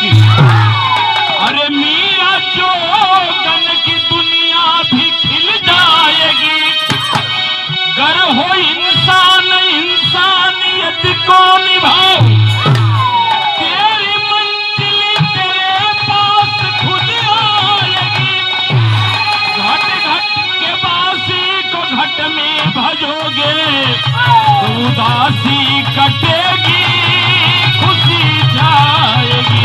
की। अरे मीरा जोगन की दुनिया भी खिल जाएगी, गर हो इंसान इंसानियत को निभाओ, तेरी मंजिल तेरे पास खुद आएगी। घट घट के बासी को घट में भजोगे तो उदासी कटेगी, खुशी जाएगी।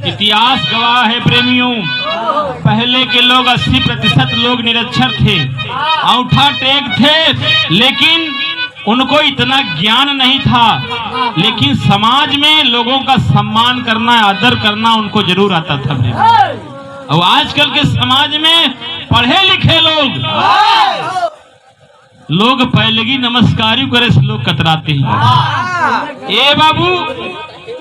इतिहास गवाह है प्रेमियों, पहले के लोग 80% लोग निरक्षर थे, औंठा टेक थे, लेकिन उनको इतना ज्ञान नहीं था, लेकिन समाज में लोगों का सम्मान करना, आदर करना उनको जरूर आता था। और आजकल के समाज में पढ़े लिखे लोग पहलेगी नमस्कारी करे से लोग कतराते हैं। ए बाबू,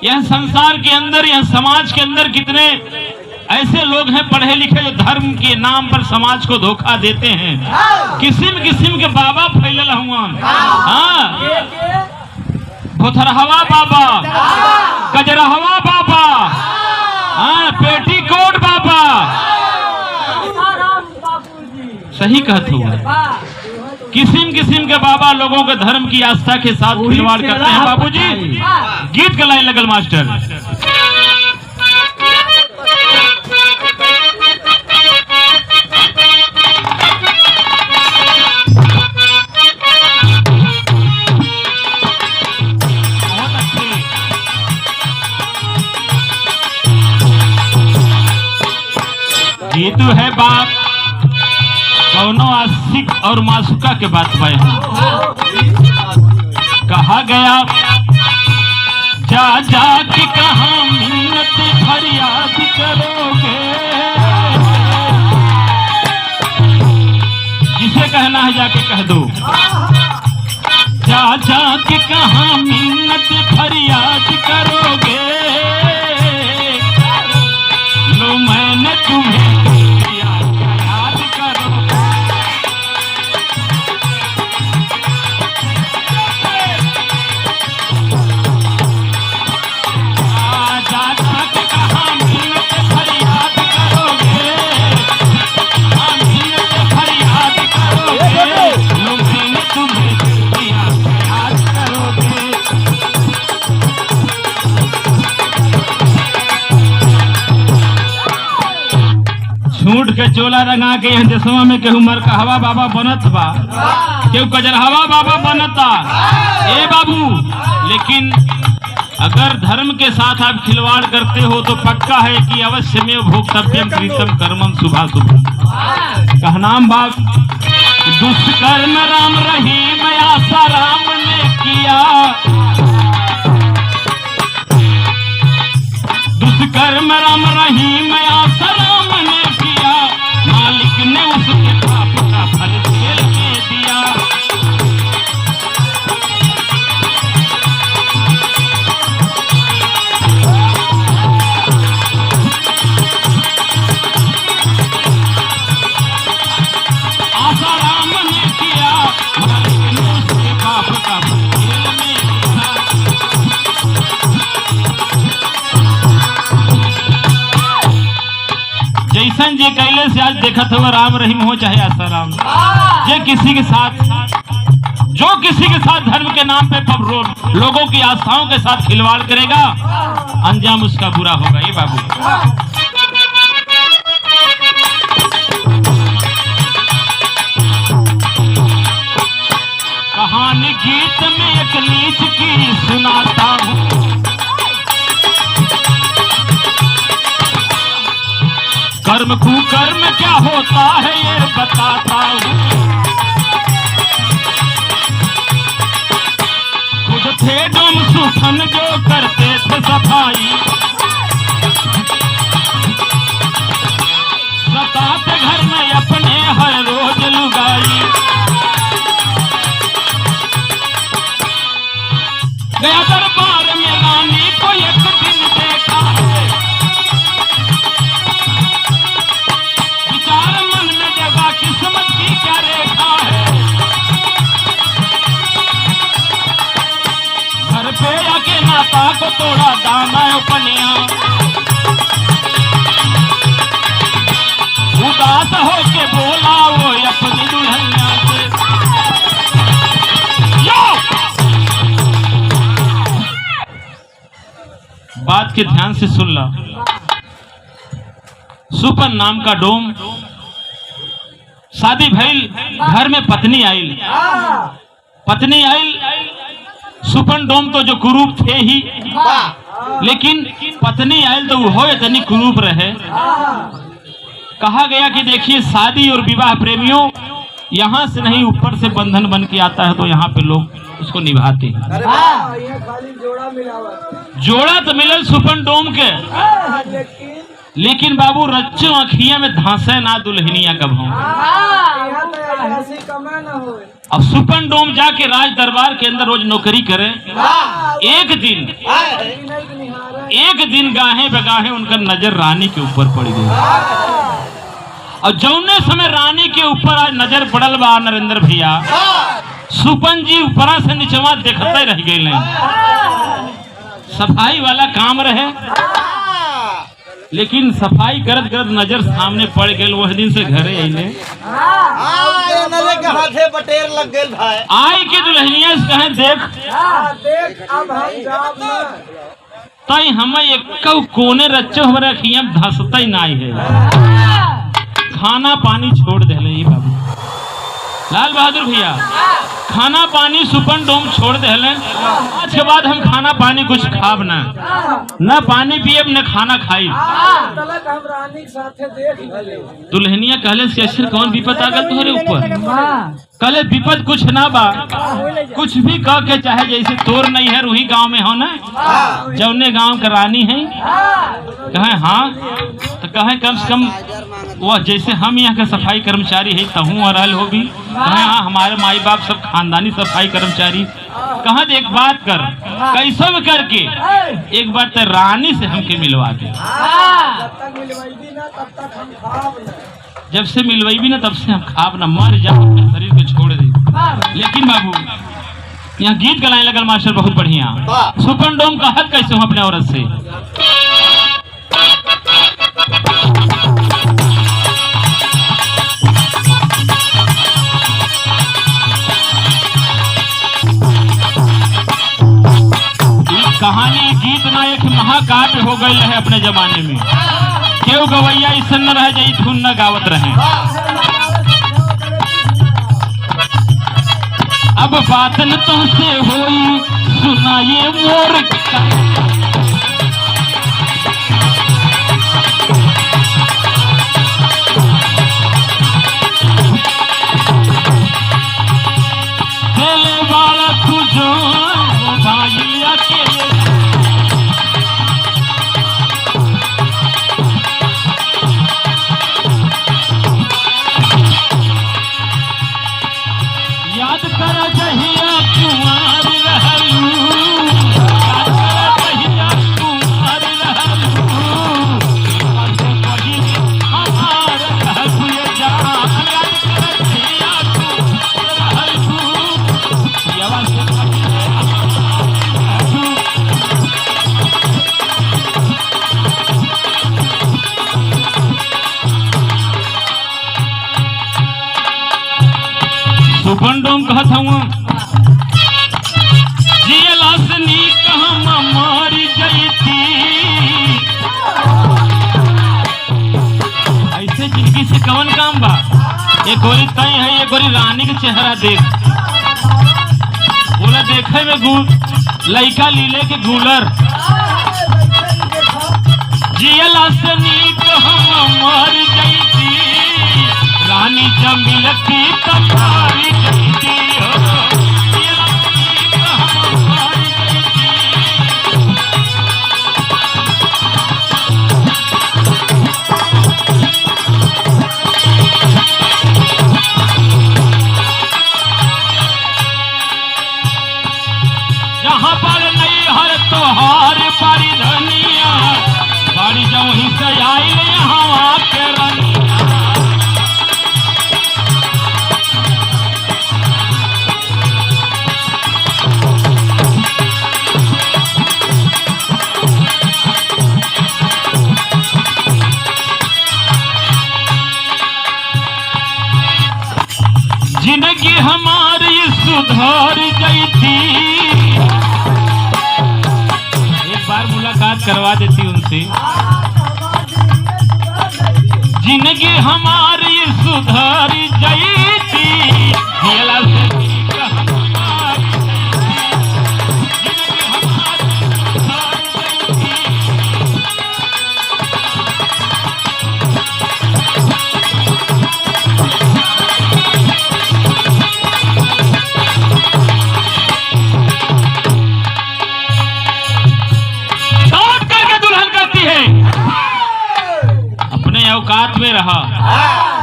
यह संसार के अंदर, यह समाज के अंदर कितने ऐसे लोग हैं पढ़े लिखे जो धर्म के नाम पर समाज को धोखा देते हैं। किस्म किस्म के बाबा फैलल हुआ, भोथरहवा बाबा, कजरहवा बाबा, पेटीकोट बाबा, सही कहते हुआ किस्म किस्म के बाबा लोगों के धर्म की आस्था के साथ खिलवाड़ करते हैं। बाबूजी, गीत का लाइन लगल मास्टर। बहुत अच्छे। गीत है बाप कौनो आशिक और मासूका के बात भाई, कहा गया जा जा के कहाँ मिन्नत फरियाद करोगे, जिसे कहना है जाके कह दो। जा जा के कहाँ मिन्नत फरियाद करोगे, लो मैंने तुम्हें झूठ के चोला रंगा के यहाँ देशवा में केहू मरकहवा बाबा बनत बा, केहू कजरहवा बाबा बनता। ए बाबू, लेकिन अगर धर्म के साथ आप खिलवाड़ करते हो तो पक्का है कि अवश्य में भोक्तव्यम कृतम कर्मम शुभाशुभम। कहनाम बाप, दुष्कर्म राम रहीम आशा राम ने किया, दुष्कर्म राम रहीम आशा राम ने किया, मालिक ने उसके पाप का फल जेल में दिया। आशा राम ने किया, मालिक ने उसके पाप का फल जेल में दिया। जैसन जे कैले से आज देखत हो राम रहीम हो चाहे आशा राम, जे किसी के साथ, जो किसी के साथ धर्म के नाम पे लोगों की आस्थाओं के साथ खिलवाड़ करेगा, अंजाम उसका बुरा होगा। ये बाबू, कहानी गीत में एक नीच की सुनाता हूँ, कर्म कुकर्म क्या होता है ये बताता हूँ। खुद थे डोम सुखन जो करते थे सफाई, सताते घर में अपने हर रोज लुगाई। गया दरबार में रानी को एक दिन देखा है, विचार मन में जगा किस्मत की क्या माता को तोड़ा दाना उपनिया, उदास होके बोला वो अपनी दुल्हनिया से। बात के ध्यान से सुन ला। सुपन नाम का डोम शादी भइल, घर में पत्नी आइल। सुपन डोम तो जो कुरूप थे ही, लेकिन पत्नी आइल तो वो इतनी कुरूप रहे। कहा गया कि देखिए शादी और विवाह प्रेमियों यहाँ से नहीं ऊपर से बंधन बन के आता है, तो यहाँ पे लोग उसको निभाते हैं। जोड़ा तो मिलल सुपन डोम के, लेकिन बाबू रच्चो अखिया में धांसे ना दुल्हनिया कब हो। अब सुपन डोम जाके राज दरबार के अंदर रोज नौकरी करे। एक दिन गाहे बगाहे उनका नजर रानी के ऊपर पड़ गई, और जौने समय रानी के ऊपर आज नजर पड़ल बा नरेंद्र भैया, सुपन जी ऊपरा से नीचवा देखते रह गए। सफाई वाला काम रहे, लेकिन सफाई करत करत नजर सामने पड़ गए। वह दिन से घरे अइले, बटेर लग गए भाई। आई के दुल्हनिया से कहे देख अब हम जाब ना, तई हमें एक कोने रच्चो हमारे अखियां धसते नहीं है। खाना पानी छोड़ दे बाबू लाल बहादुर भैया, खाना पानी सुपन डोम छोड़ दे। आज के बाद हम खाना पानी कुछ खाब ना, न पानी पियब न खाना खाई। दुल्हनिया कहले से अक्षर कौन विपत आ गल तुम्हारे ऊपर? कहले विपत कुछ ना बा, कुछ भी कह के चाहे जैसे तोर नहीं है रूही गांव में हो ना, जौने गांव का रानी है। कहे हाँ, तो कहे कम से कम वह जैसे हम यहाँ के सफाई कर्मचारी है तहूँ रहल हो भी। कहे हाँ, हमारे माई बाप सब खानदानी सफाई कर्मचारी। कहा एक बात कर, कैसे भी करके एक बार तो रानी से हमके मिलवा दे। जब से मिलवाई ना तब से हम खाब ना, मर जाओ शरीर को छोड़ दे। लेकिन बाबू यहाँ गीत गलाने लगल मास्टर बहुत बढ़िया। सुपन डोम का हक कैसे हूँ अपने औरत से। कहानी गीत नायक महाकाव्य हो गई है अपने जमाने में। क्यों गवैया ऐसा न रह जाई धुन न गावत रहे। अब बात न तुमसे होई सुनाइए मोर चले वाला तुझो भाई अकेले। याद कर जहिया कुंवर रहलू, याद कर जहिया कुंवर रहलू, हमार रहलू ये जान। याद कर जहिया कुंवर रहलू, याद सुपन डोम कहत हूँ जियला से नीक हम मर जईती। ऐसे जिंदगी से कौन काम बा। एक गोरी तय है, एक गोरी रानी के चेहरा देख, बोला देखे में लइका लीले के गूलर। जियला से नीक हम मर जईती, रानी जब मिलती तमारी जईती हो। जहाँ पर नहीं हर तोहार पारी धनिया, बाड़ी जब ही से आई सुधर जैती। एक बार मुलाकात करवा देती उनसे, जिंदगी हमारी सुधर जैती। खेला से ठीक हमारी जिंदगी हमारी सुधर जैती। औकात में रहा,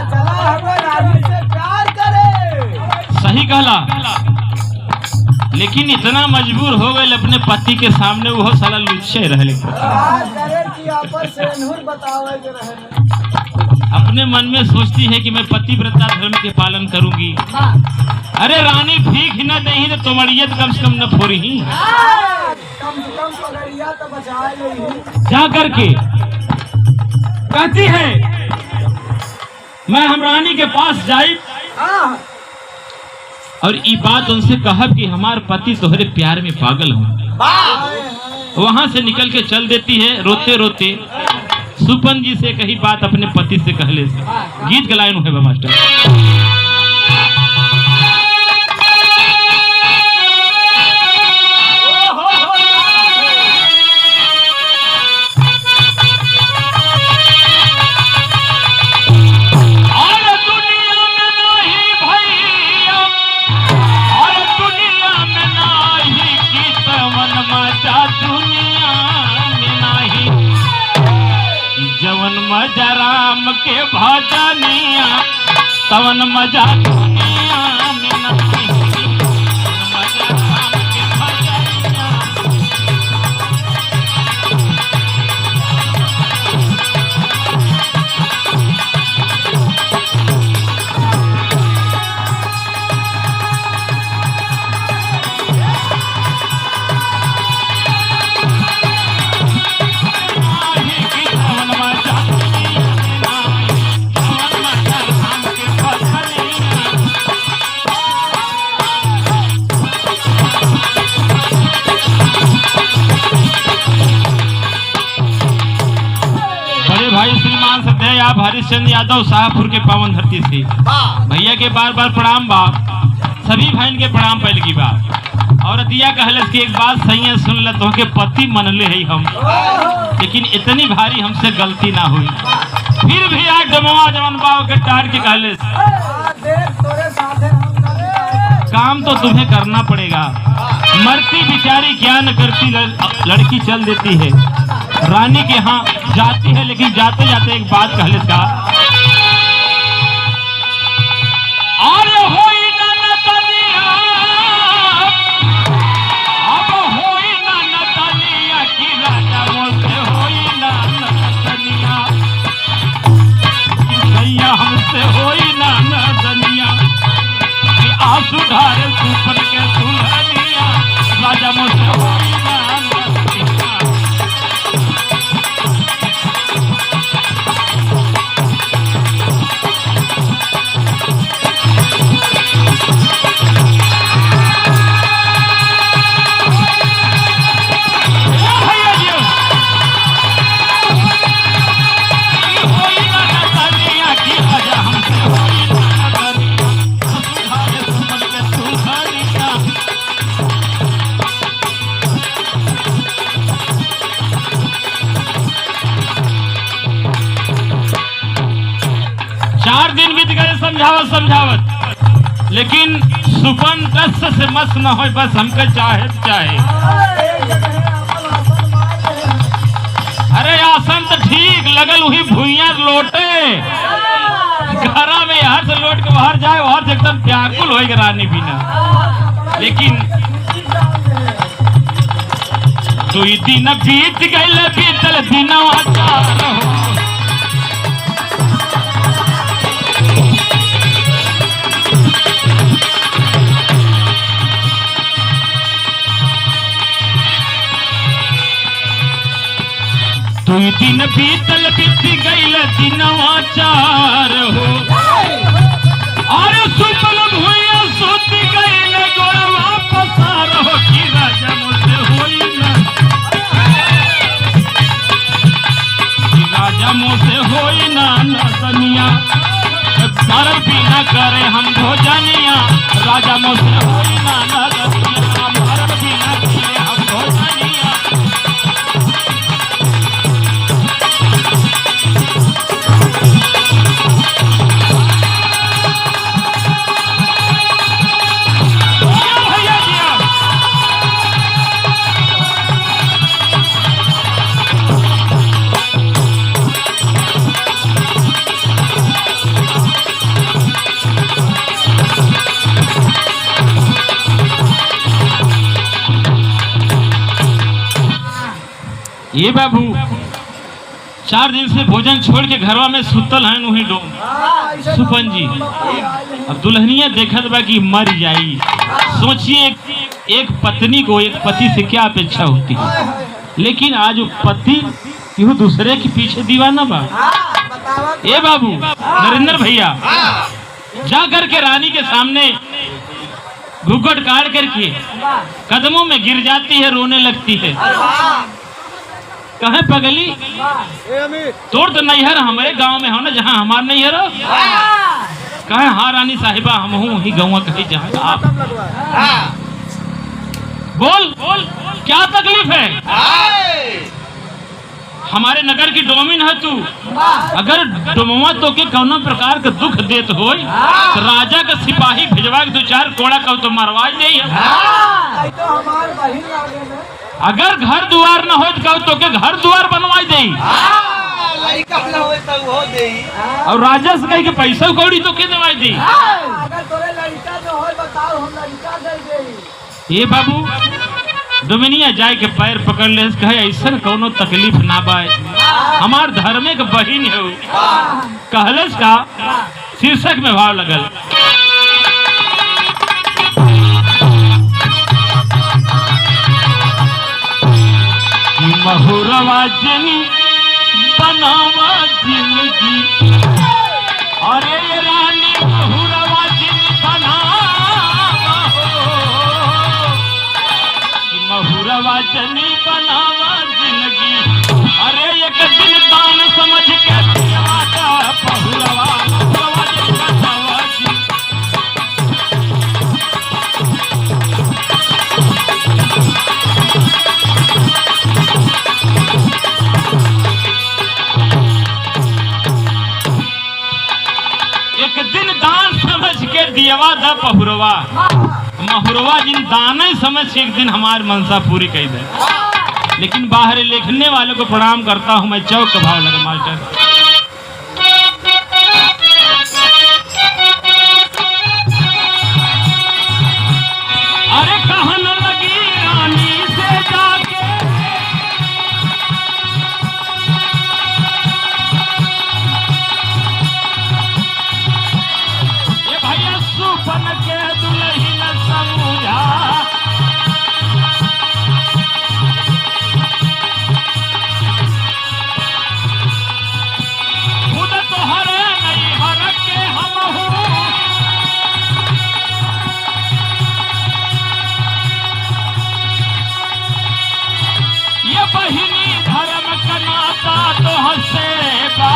चला हमें रानी से प्यार करे। सही कहला, लेकिन इतना मजबूर हो गए अपने पति के सामने, वो साला लुच्चे रहे। अपने मन में सोचती है कि मैं पतिव्रता धर्म के पालन करूंगी। अरे रानी भीख न दही तो तुम्हारियत कम से कम न फोरी ही, कम से कम पगड़िया तो बचाए नहीं। जा करके कहती है मैं हम रानी के पास जाई और ये बात उनसे कहब कि हमार पति तोहरे प्यार में पागल हूँ। वहां से निकल के चल देती है रोते रोते। सुपन जी से कही बात अपने पति से कहले से। गीत का लाइन है मास्टर। जवन मजा राम के भजनिया तवन मजा दुनिया में नहीं। मजा राम के भजनिया भाई श्रीमान सत्य आप हरिश्चंद्र यादव शाहपुर के पावन धरती से भैया के बार बार प्रणाम बा। सभी भाई के प्रणाम पहले की बात। और दिया कहलस की एक बात सही है, सुन ले तो के पति मनले है हम, लेकिन इतनी भारी हमसे गलती ना हुई। फिर भी आग डमवा जवन बाव के टार के कहले काम तो तुम्हें करना पड़ेगा। मरती बिचारी क्या न करती लड़की चल देती है रानी के यहाँ जाती है, लेकिन जाते जाते एक बात कहले का अरे होई ना नतनिया, अब होई ना नतनिया की राजा मोसे होई ना नतनिया, भैया हमसे होई ना नतनिया कि आंसू ढारे सुपन के दुल्हनिया राजा मोसे होई ना नतनिया। समझावत, लेकिन सुपन दस से मस न हो, बस हमको चाहे। अरे आसन तो ठीक लगल, वही भूइया लोटे घरा में यहाँ से लौट के बाहर जाए, वहां से एकदम व्याकुल हो रानी बिना। लेकिन 2 दिन बीत गए, बीतल दिनवा चार हो। 2 दिन बीतल बीत गईल दिनवा चार हो। अरे सुपल भुइया सुत गईल गोड़ होई ना नसनिया मरल बिना करे हम भोजनिया राजा मोसे होई ना नसनिया मरल बिना करे हम भोजनिया। ये बाबू 4 दिन से भोजन छोड़ के घरवा में सुतल हैं उही डोम सुपन जी। अब दुल्हनिया देखत बा कि मर जाई। सोचिए एक पत्नी को एक पति से क्या अपेक्षा होती है, लेकिन आज वो पति क्यों दूसरे के पीछे दीवाना बा। ये बाबू नरेंद्र भैया जा करके रानी के सामने घूंघट काट करके कदमों में गिर जाती है, रोने लगती है। कहे पगली तोड़ तो नैहर हमारे गांव में हो ना जहाँ हमार नैहर हो। कहे हाँ रानी साहिबा हम हूँ ही गाँव कहीं जहाँ आप बोल क्या तकलीफ है। हमारे नगर की डोमिन है तू, अगर डोमवा तो के कौना प्रकार का दुख देत हो तो राजा का सिपाही भिजवा के 2-4 कोड़ा कहो तो मरवा दे। अगर घर द्वार न हो तो के घर द्वार बनवाई दे और राजा से कही के पैसा कौड़ी तो के दवाई दे। ये बाबू डोमिनिया जाए के पैर पकड़ ले कहे ऐसा कोनो तकलीफ ना बाय, हमार धर्मे के बहिन है। कहलस का शीर्षक में भाव लगल महुरवा जनी बनावा जिंदगी अरे रानी महुरवा जनी बनावा महुरवा जनी बनावा जिंदगी अरे एक दिन दान समझ के पहुरवा दियवा द पहुरवा महुरवा जिन दाना समझ के एक दिन हमारी मनसा पूरी कर दे। लेकिन बाहर लिखने वालों को प्रणाम करता हूं मैं। चौक का भाव लगा मास्टर अरे कहाँ न लगी रानी से जाके सुपन के दुल्हन समझा खुद तोहरे नहीं हर के हम हूँ ये बहिनी धर्म का नाता तो हंसे बा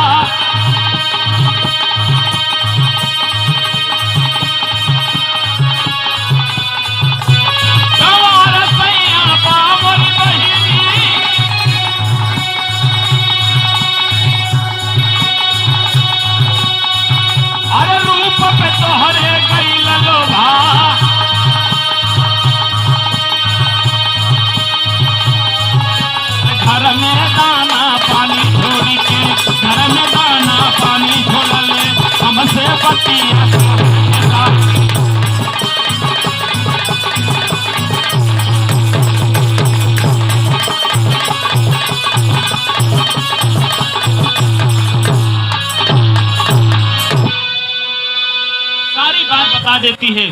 देती है।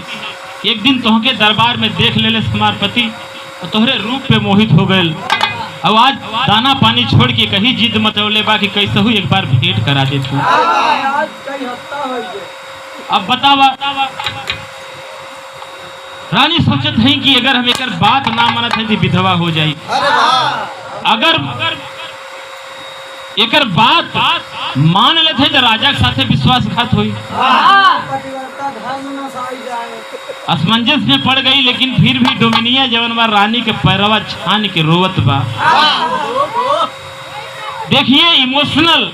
एक दिन तोहके दरबार में देख ले हमार पति और तोहरे रूप पे मोहित हो गए। अब आज दाना पानी छोड़ के कहीं जिद मतौले बा कि कैसे हुई एक बार भेंट करा दे तू। अब बतावा रानी सोचत है कि अगर हम एक बात ना मानत है तो विधवा हो जाए। अगर एक बात मान लेते तो राजा के साथे विश्वासघात हुई, पतिव्रता धर्म न साई जाए। असमंजस में पड़ गई। लेकिन फिर भी डोमिनिया जवन बा रानी के पैरवा छान के रोवत बा। देखिए इमोशनल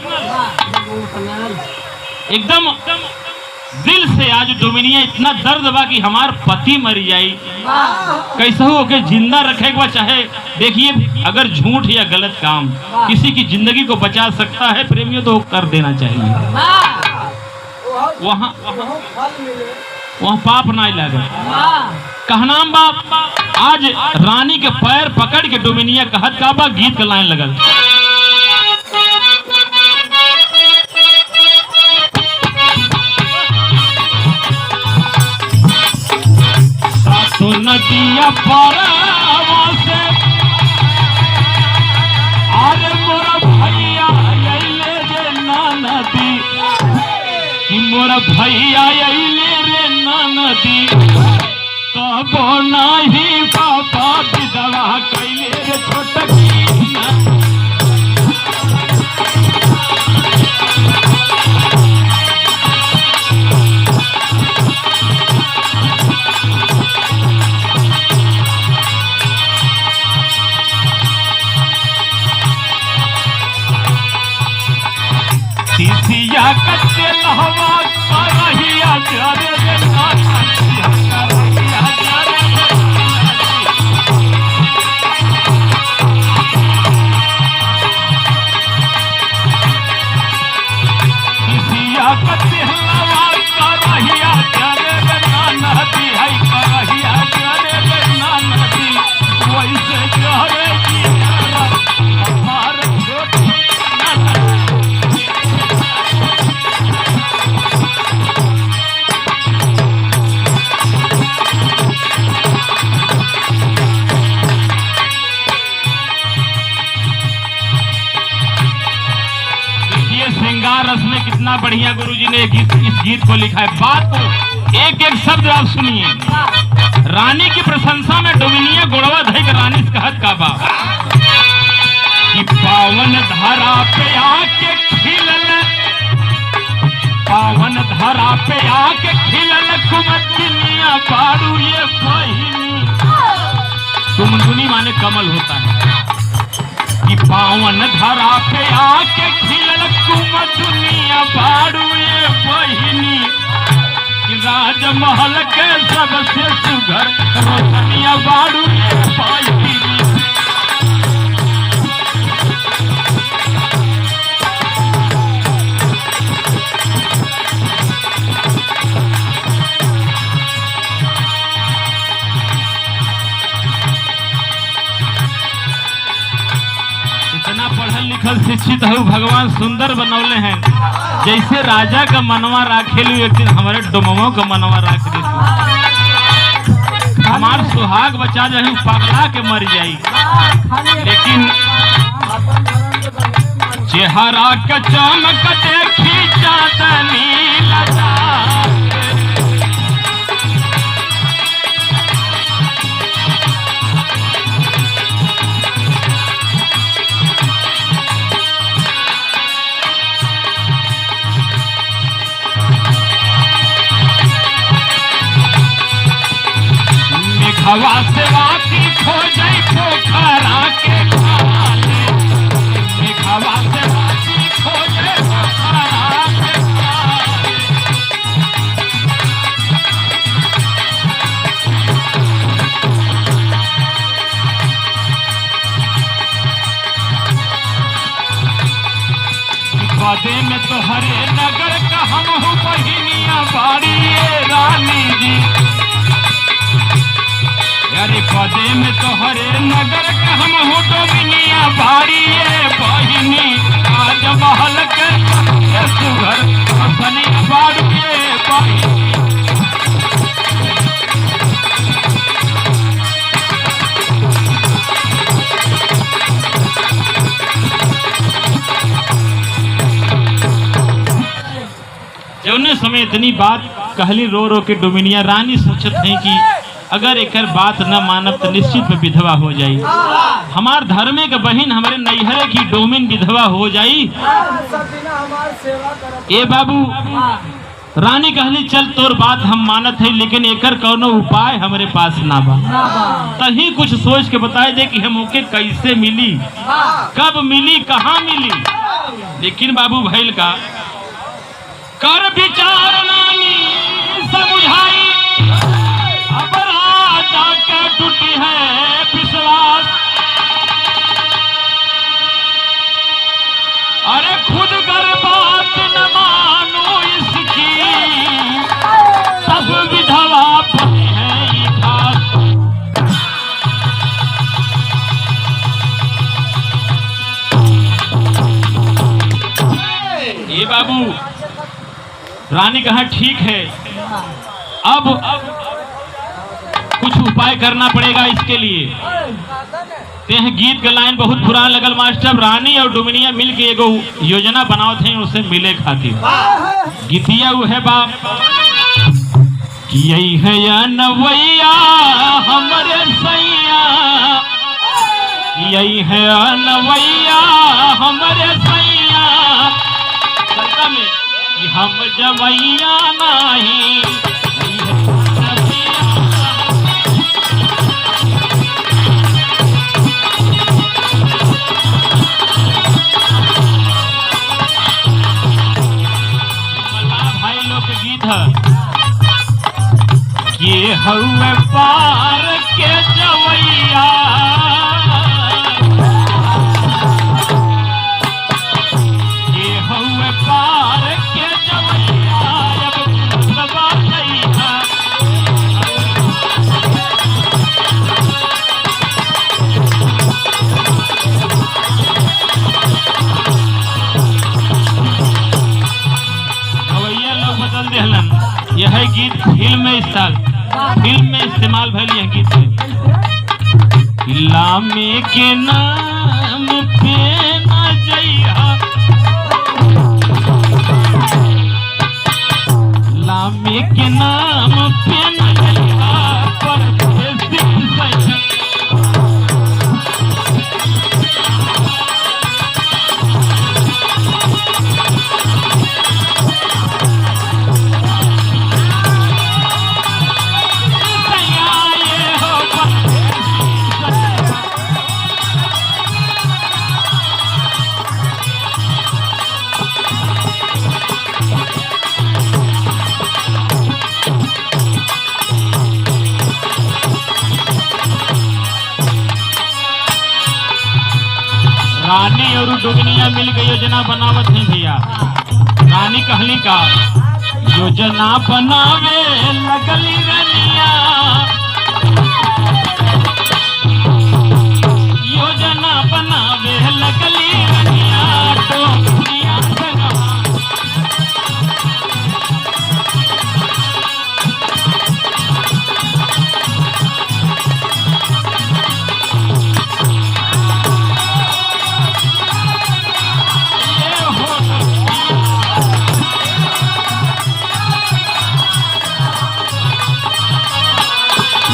एकदम दिल से आज डोमिनिया इतना दर्द बा कि हमार पति मर जाई, कैसे हो के जिंदा रखे के चाहे। देखिए अगर झूठ या गलत काम किसी की जिंदगी को बचा सकता है प्रेमियों तो कर देना चाहिए। वहाँ पाप ना लगे। कहनाम बाप आज रानी के पैर पकड़ के डोमिनिया कहत का बा, गीत का लाइन लगल। तो नदिया पारावा से अरे मोरा भैया अइले रे नदी, मोरा भैया अइले रे नदी, तब नाही बाबा विधवा कैले रे छोटकी। सिसिया कच्चे लहवा करहिया जारे रे नाचिया करहिया जारे सिसिया कच्चे लहवा करहिया जारे रे नाची है करहिया जारे रे नाची वैसे जारे की हमार छोट श्रृंगार रस में कितना बढ़िया गुरुजी ने इस गीत को लिखा है। बात को एक एक शब्द आप सुनिए। रानी की प्रशंसा में डोमिनिया गोड़वा धई के रानी से कहत का बा कि पावन धरा पे आके खिलल, पावन धरा पे आके खिलल कुमतिनिया बारू ये बहिनी। कुमदुनी माने कमल होता है कि पावन धरा पे आके खिलल कुमदुनिया बारू ये बहिनी, कि राजमहल के सबसे सुघर रोशनिया बारू ये बहिनी। इतना पढ़ल लिखल शिक्षित हो भगवान सुंदर बनौले हैं। जैसे राजा का मनवा राखे ली एक दिन हमारे डोमों का मनवा राख दी। हमार सुहाग बचा जाए पगला के मर जाई। लेकिन चेहरा का चमक देखी चांदनी लगा, हवा से वाकी खो जाई पोखरा के खाले, हवा से वाकी खो जाई पोखरा के खाले। पदे में तो हरे नगर का हम हो बहिनिया बाड़ी रानी जी, अरे पदे में तो हरे नगर के हम हो डोमिनिया बाड़ी ये बहिनी। आज महल के सुघर हसनी बाड़ी ये बहिनी। जौने समय इतनी बात कहली रो रो के डोमिनिया रानी सोचत है कि अगर एकर बात न मानब तो निश्चित में विधवा हो जाई। हमार धर्मे के बहन हमारे नैहरे की डोमिन विधवा हो जाई। ए बाबू रानी कहली चल तोर बात हम मानत है, लेकिन एकर कौनो उपाय हमारे पास ना बा। तही कुछ सोच के बताए दे कि हम ओके कैसे मिली, कब मिली, कहाँ मिली। लेकिन बाबू भैल का कर विचार रानी समझाई, अब राजा के टूटी है विश्वास। अरे खुद कर बात न मानो इसकी, सब विधवा बनी है ये खास। ये बाबू रानी कहा ठीक है, अब कुछ उपाय करना पड़ेगा इसके लिए। तेह गीत का लाइन बहुत पुराना लगल मास्टर। रानी और डुमनिया मिल के एगो योजना बनाओ थे उसे मिले खातिर। गीतिया वो है बाप कि यही है या नवैया हमारे सैया, यही है या नवैया हमारे सैया, में कि हम जवैया नहीं। भाई लोग के गीत है ये हउए पार के जवैया, ये हउए पार के जवैया, अब दबा नहीं है। गवैया लोग बदल देहलन। यह गीत फिल्म में इस्तेमाल भइल। यह गीत है लामे के नाम पे न जइहा, लामे के नाम पे न जइहा, परदेसी सैया। रानी और डुगनिया मिल के योजना बनावत है भैया। रानी कहली का योजना बनावे लगली रनिया, योजना बनावे लगली रनिया, टोकरिया संगवा।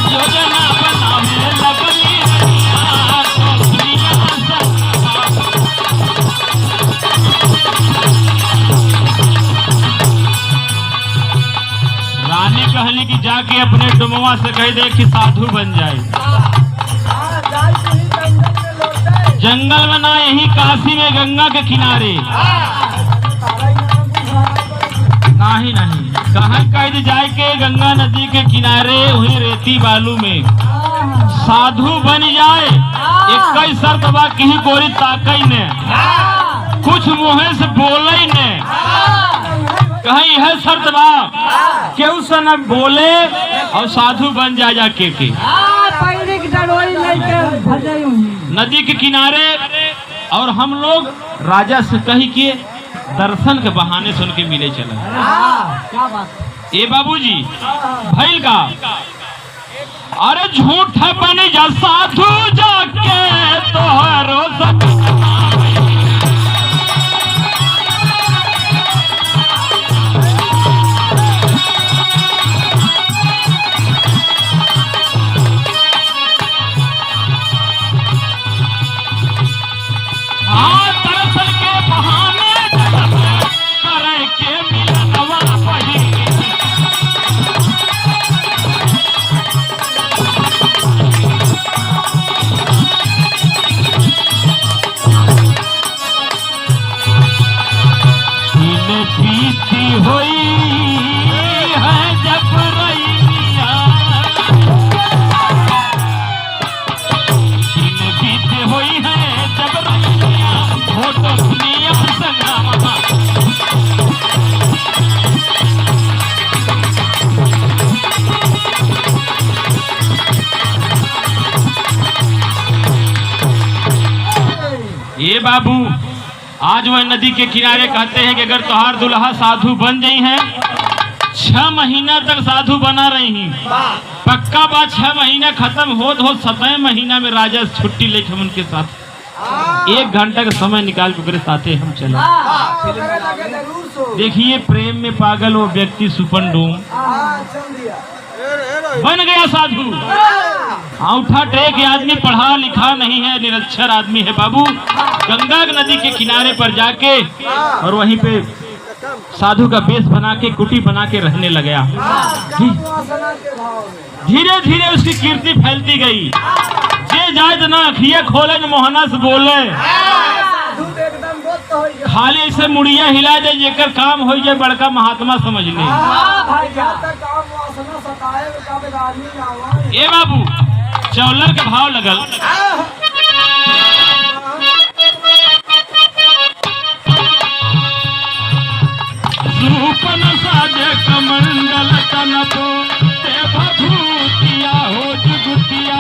योजना बनावे लगली रनिया, टोकरिया संगवा। रानी कहली कि जाके अपने डुमवा से कह दे कि साधु बन जाए। जंगल में ना, यही काशी में गंगा के किनारे। नहीं नहीं, कहाँ कह दे जाए के गंगा नदी के किनारे, वही रेती बालू में साधु बन जाए। एक कई शर्त बा कि कोरी ताकई ने, कुछ मुँह से बोले ने, कहीं यह शर्त बा केहू से न बोले और साधु बन जा जाके के नदी के किनारे। और हम लोग राजा से कही के दर्शन के बहाने सुन के मिले चला। ए बाबूजी भैल का अरे झूठ बन जा साधु जाके तोहरो बीती हुई है जब रैया, दिन बीती हुई है जब रैया, हो तो दुनिया संग्राम। ये बाबू आज वह नदी के किनारे कहते हैं कि अगर तोहार दुल्हा साधु बन गई हैं, 6 महीना तक साधु बना रही हैं, पक्का बात 6 महीना खत्म हो 7वें महीना में राजा छुट्टी लेके हम उनके साथ 1 घंटा का समय निकाल के उनके साथे हम चले। देखिए प्रेम में पागल वो व्यक्ति सुपनडूम बन गया साधु। औठा टेक आदमी पढ़ा लिखा नहीं है, निरक्षर आदमी है बाबू। गंगा नदी के किनारे पर जाके और वहीं पे साधु का वेश बना के कुटी बना के रहने लगा। धीरे धीरे उसकी कीर्ति फैलती गई। जे जायद ना अखिया खोले न मोहना से बोले, खाली ऐसे मुड़िया हिला दे जेकर काम हो जाए बड़का महात्मा समझ ले। ए बाबू चौलर के भाव लगल। रूपन साजे कमंडल तन तो ते भभूतिया हो जुगुतिया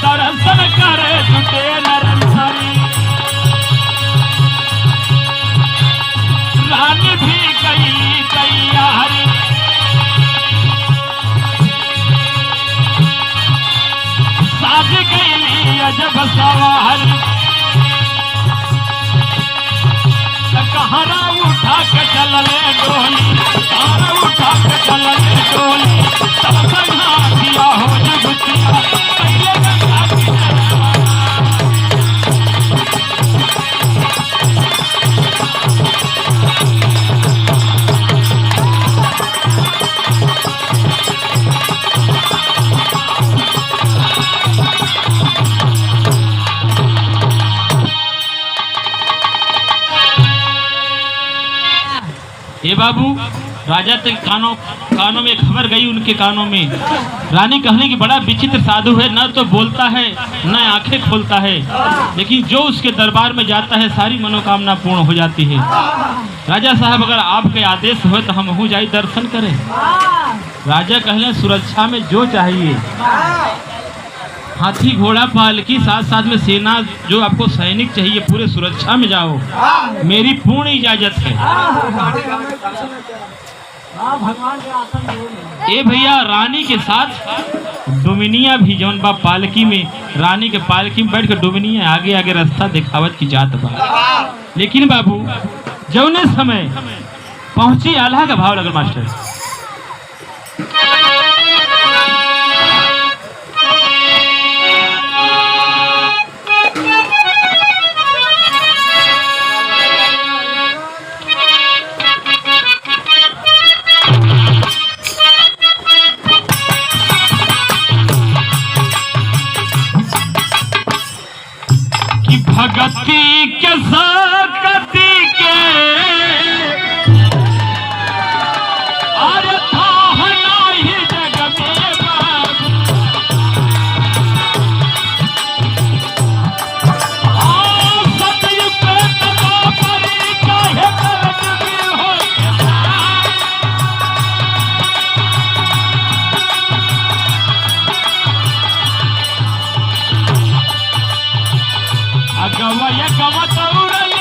दर्शन करे जुटे नरनारी, रानी भी गई तैयारी, साज गई अजब सवारी। कहरा उठा के चलले डोली, कहरा उठा के चलले डोली, तब संघा दिया हो जुगतिया पहले गंगा किनारा। ये बाबू राजा के कानों में खबर गई, उनके कानों में। रानी कहने की बड़ा विचित्र साधु है, न तो बोलता है न आंखें खोलता है, लेकिन जो उसके दरबार में जाता है सारी मनोकामना पूर्ण हो जाती है। राजा साहब अगर आपके आदेश हो तो हम हो जाए दर्शन करें। राजा कहले सुरक्षा में जो चाहिए, हाथी घोड़ा पालकी साथ साथ में सेना, जो आपको सैनिक चाहिए पूरे सुरक्षा में जाओ, मेरी पूर्ण इजाजत है। ए भैया रानी के साथ डोमिनिया भी जौन बा पालकी में, रानी के पालकी में बैठ कर डोमिनिया आगे आगे रास्ता दिखावत की जात बा। लेकिन बाबू जौने समय पहुंची आल्हा का भाव लगल मास्टर। भगती के सकती के अरे था नहीं जग में बाबू, सतयुग पे तबा परी चाहे करज भी हो। अगवय गवत उड़ल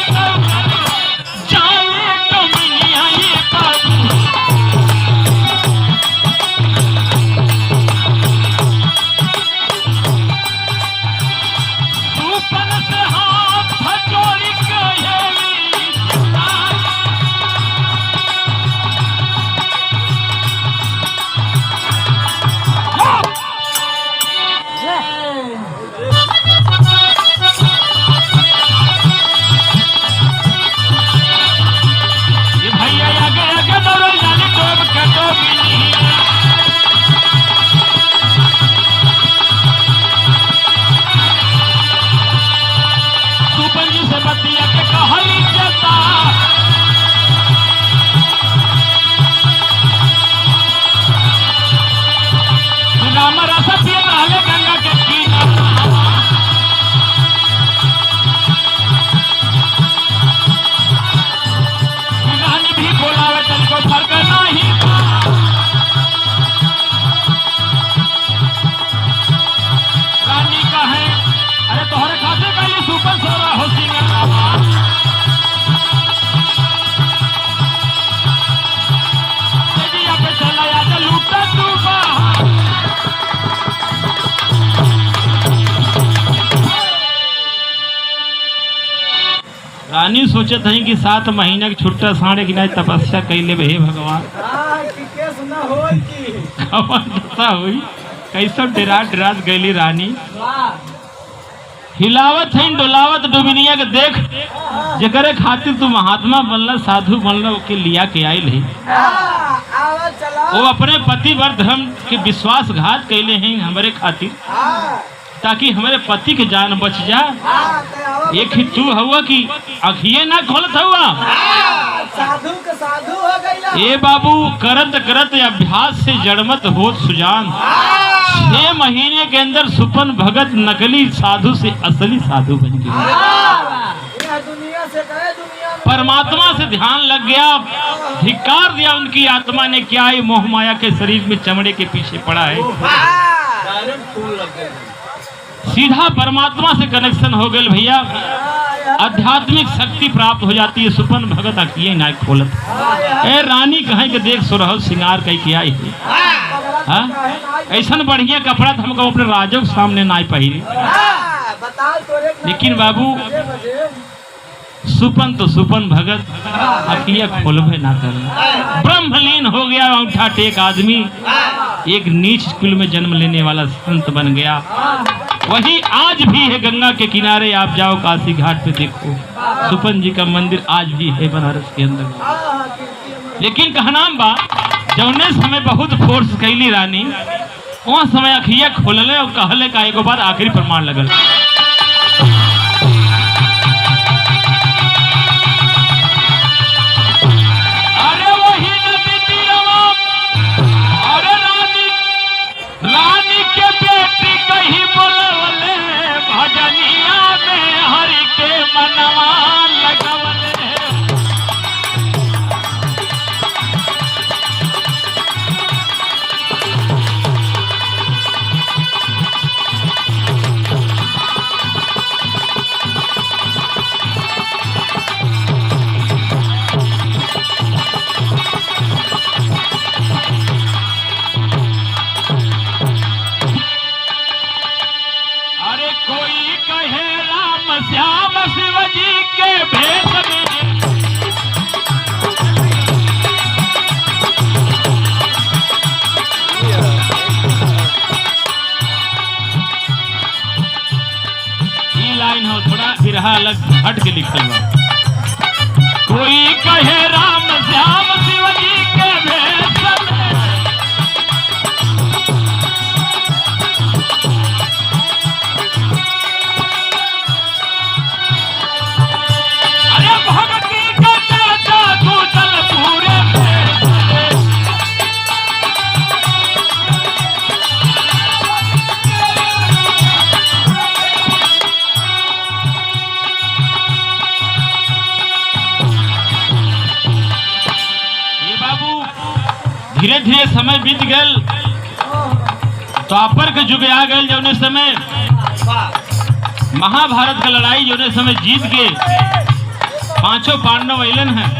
रानी सोचत है कि 7 महीना के छुट्टा साढ़े की नहीं तपस्या कैले हे भगवान कि केस न होई की कवन दशा हुई कैसे डरात गईली रानी वाह हिलावत है डोलावत डुबिनिया के देख जकरे खातिर तू महात्मा बनला साधु बनला ओके लिया के आइल है आवा चला वो अपने पति वर धर्म के विश्वासघात कैले हैं हमारे खातिर ताकि हमारे पति के जान बच जा एक ही तू हुआ कि आँखिए ना खोलत हुआ साधु के साधु हो गई ए बाबू करत करत अभ्यास से जड़मत होत सुजान 6 महीने के अंदर सुपन भगत नकली साधु से असली साधु बन गया दुनिया से कहे दुनिया में परमात्मा से ध्यान लग गया धिक्कार दिया उनकी आत्मा ने क्या है मोह माया के शरीर में चमड़े के पीछे पड़ा है डायरेक्ट फूल लग गए सीधा परमात्मा से कनेक्शन हो गए भैया आध्यात्मिक शक्ति प्राप्त हो जाती है सुपन भगत आखिए ना खोलत ए रानी कहे के देख सुरह सिंगार कही किया हाँ ऐसा बढ़िया कपड़ा तो हमको अपने राजों के सामने ना पहिरे बता तोरे लेकिन बाबू सुपन तो सुपन भगत अखिया खोलबे ना कर ब्रह्मलीन हो गया अंगूठा टेक आदमी एक नीच कुल में जन्म लेने वाला संत बन गया वही आज भी है गंगा के किनारे आप जाओ काशी घाट पे देखो सुपन जी का मंदिर आज भी है बनारस के अंदर लेकिन कहनाम बा जौने समय बहुत फोर्स कैली रानी वहाँ समय अखिया खोलले और कहले का एगो बार आखिरी प्रमाण लगल अरे वही नदी तीरवा अरे रानी के बेटी कहीं बोलवले भजनिया में हरि के मनवा लगवले श्याम शिव जी के भेष में ये लाइन हो थोड़ा बिरहा अलग हट के लिखल बा कोई कहे राम श्याम शिव जी के भेष में धीरे धीरे समय बीत गल द्वापर के युग आ गए जौने समय महाभारत का लड़ाई जौने समय जीत के 5 पांडव अलन हैं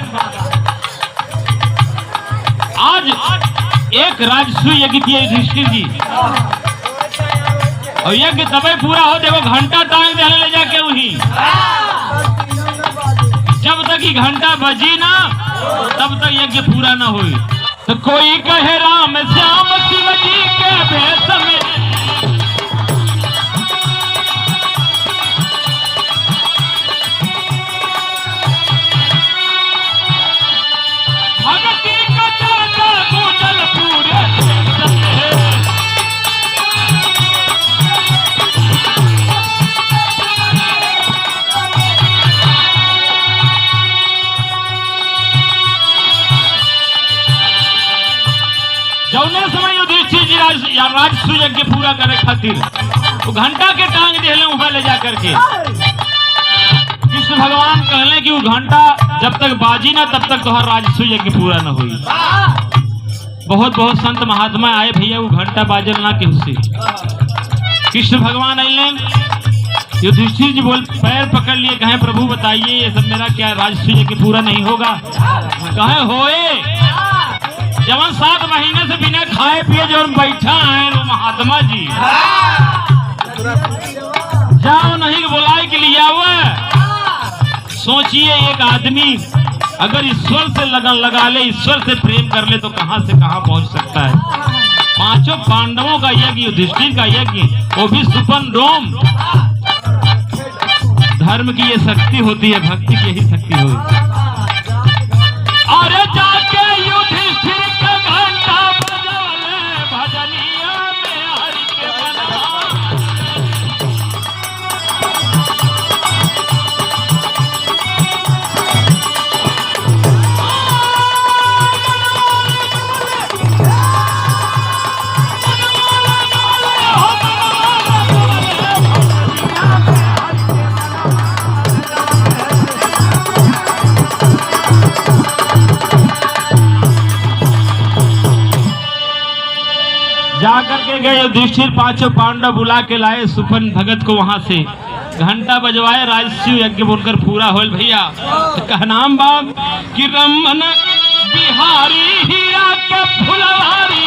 आज एक राजसूय यज्ञ किए युधिष्ठिर जी और यज्ञ तबे पूरा हो देखो घंटा टांग दे ले जाके वही जब तक ही घंटा बजी ना तब तक यज्ञ पूरा ना हुई तो कोई कहे राम श्याम शिव जी के भेष में भगती का चाचा गूंजल पूरे जौने समय युधिष्ठिर जी राजसूय यज्ञ पूरा करे खातिर तो घंटा के टांग दिले वहां ले जा करके कृष्ण भगवान कहले कि वो घंटा जब तक बाजी ना तब तक तोहर राजसूय यज्ञ पूरा न हुई बहुत बहुत संत महात्मा आए भैया वो घंटा बाजल ना केहू से कृष्ण भगवान अले युधिष्ठिर जी बोल पैर पकड़ लिए कहे प्रभु बताइए ये सब मेरा क्या राजसूय यज्ञ पूरा नहीं होगा कहे होए जवन 7 महीने से बिना खाए पिए जो बैठा है वो महात्मा जी जाओ नहीं बुलाए के लिए आओ सोचिए एक आदमी अगर ईश्वर से लगन लगा ले, ईश्वर से प्रेम कर ले तो कहां से कहां पहुंच सकता है। पांचों पांडवों का यज्ञ, युधिष्ठिर का यज्ञ, वो भी सुपन रोम। धर्म की ये शक्ति होती है, भक्ति की यही शक्ति होती है। और जाके युधिष्ठिर का घंटा बजाले, भजनिया में हरि के बनवा। जाकर के गए युधिष्ठिर, पांचों पांडव बुला के लाए सुपन भगत को, वहां से घंटा बजवाए, राजस्व यज्ञ बोलकर पूरा होल भैया। तो कहनाम बाब कि रमन बिहारी हिया के फुलवारी